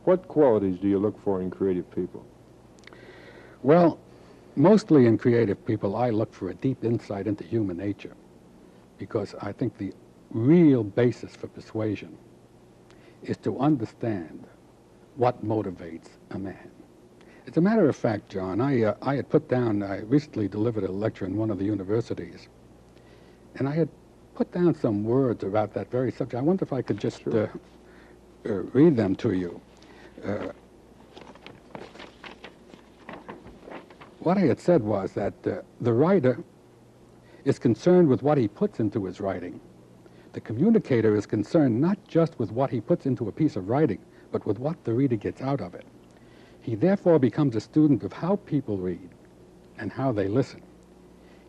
What qualities do you look for in creative people? Well, mostly in creative people, I look for a deep insight into human nature, because I think the real basis for persuasion is to understand what motivates a man. As a matter of fact, John, I had put down, I recently delivered a lecture in one of the universities, and I had put down some words about that very subject. I wonder if I could just read them to you. What I had said was that the writer is concerned with what he puts into his writing. The communicator is concerned not just with what he puts into a piece of writing, but with what the reader gets out of it. He therefore becomes a student of how people read and how they listen.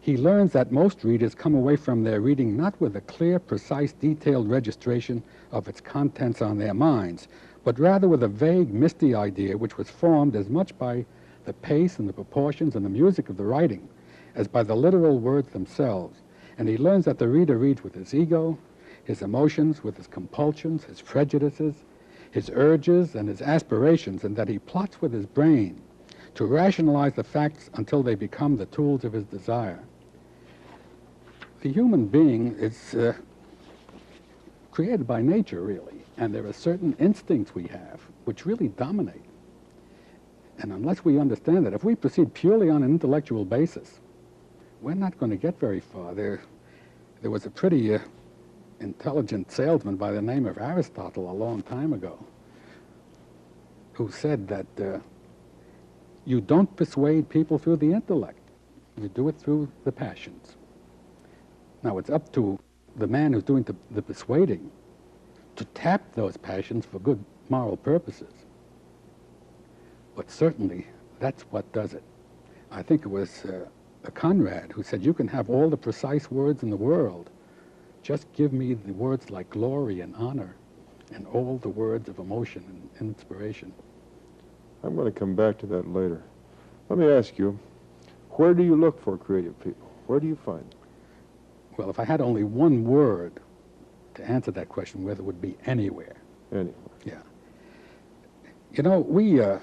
He learns that most readers come away from their reading not with a clear, precise, detailed registration of its contents on their minds, but rather with a vague, misty idea which was formed as much by the pace and the proportions and the music of the writing as by the literal words themselves. And he learns that the reader reads with his ego, his emotions, with his compulsions, his prejudices, his urges, and his aspirations, and that he plots with his brain to rationalize the facts until they become the tools of his desire. The human being is created by nature, really, and there are certain instincts we have which really dominate. And unless we understand that, if we proceed purely on an intellectual basis, we're not going to get very far. There was a pretty intelligent salesman by the name of Aristotle a long time ago who said that you don't persuade people through the intellect. You do it through the passions. Now, it's up to the man who's doing the persuading to tap those passions for good moral purposes. But certainly, that's what does it. I think it was Conrad who said, you can have all the precise words in the world. Just give me the words like glory and honor and all the words of emotion and inspiration. I'm going to come back to that later. Let me ask you, where do you look for creative people? Where do you find them? Well, if I had only one word to answer that question, whether it would be anywhere. Anywhere. Yeah. You know,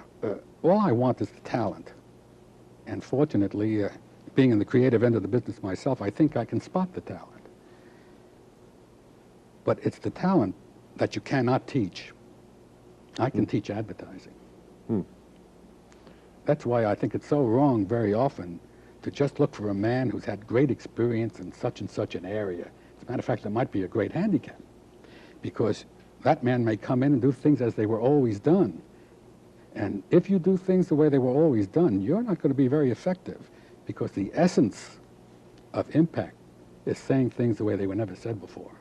all I want is the talent. And fortunately, being in the creative end of the business myself, I think I can spot the talent. But it's the talent that you cannot teach. I can teach advertising. That's why I think it's so wrong very often to just look for a man who's had great experience in such and such an area. As a matter of fact, it might be a great handicap, because that man may come in and do things as they were always done. And if you do things the way they were always done, you're not going to be very effective, because the essence of impact is saying things the way they were never said before.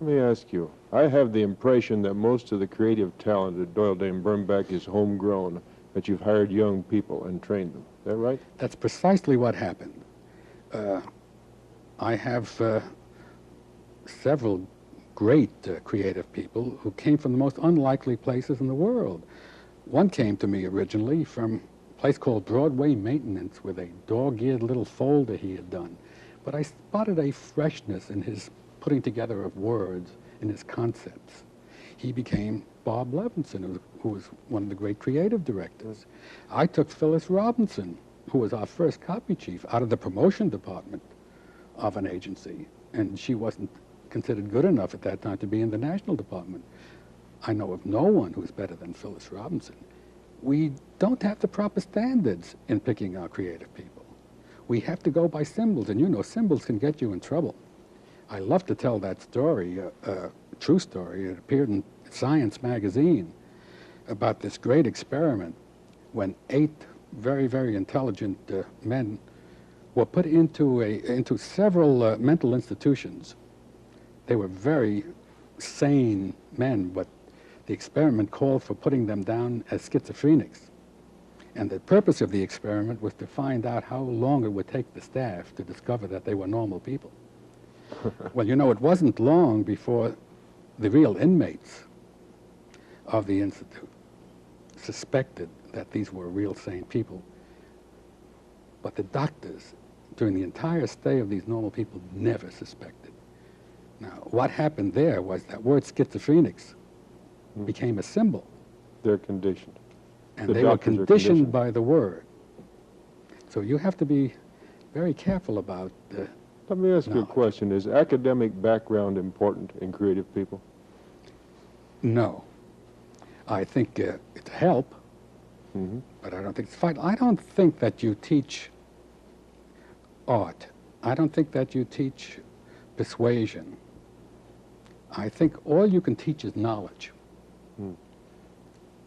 Let me ask you, I have the impression that most of the creative talent at Doyle Dane Bernbach is homegrown, that you've hired young people and trained them. Is that right? That's precisely what happened. I have several great creative people who came from the most unlikely places in the world. One came to me originally from a place called Broadway Maintenance with a dog-eared little folder he had done. But I spotted a freshness in his putting together of words, in his concepts. He became Bob Levinson, who was one of the great creative directors. I took Phyllis Robinson, who was our first copy chief, out of the promotion department of an agency, and she wasn't considered good enough at that time to be in the national department. I know of no one who's better than Phyllis Robinson. We don't have the proper standards in picking our creative people. We have to go by symbols, and you know, symbols can get you in trouble. I love to tell that story, true story. It appeared in Science magazine about this great experiment when 8 very, very intelligent men were put into several mental institutions. They were very sane men, but the experiment called for putting them down as schizophrenics. And the purpose of the experiment was to find out how long it would take the staff to discover that they were normal people. Well, you know, it wasn't long before the real inmates of the institute suspected that these were real sane people. But the doctors, during the entire stay of these normal people, never suspected. Now, what happened there was that word schizophrenics became a symbol They're conditioned. And The they were doctors are conditioned by the Word. So you have to be very careful about Let me ask you a knowledge. question. Is academic background important in creative people? No. I think it's a help, Mm-hmm. but I don't think it's vital. I don't think that you teach art. I don't think that you teach persuasion. I think all you can teach is knowledge. Mm.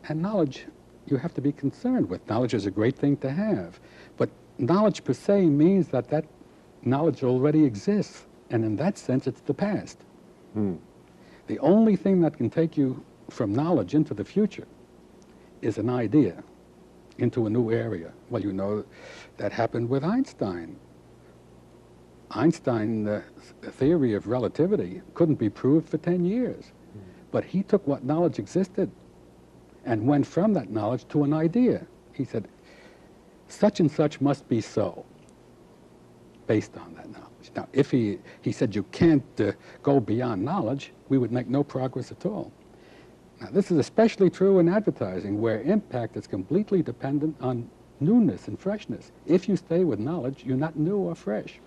And knowledge, you have to be concerned with. Knowledge is a great thing to have. But knowledge per se means that that knowledge already exists. And in that sense, it's the past. Mm. The only thing that can take you from knowledge into the future is an idea into a new area. Well, you know, that happened with Einstein. Einstein's theory of relativity couldn't be proved for 10 years. But he took what knowledge existed and went from that knowledge to an idea. He said, such and such must be so, based on that knowledge. Now, if he said you can't go beyond knowledge, we would make no progress at all. Now, this is especially true in advertising, where impact is completely dependent on newness and freshness. If you stay with knowledge, you're not new or fresh.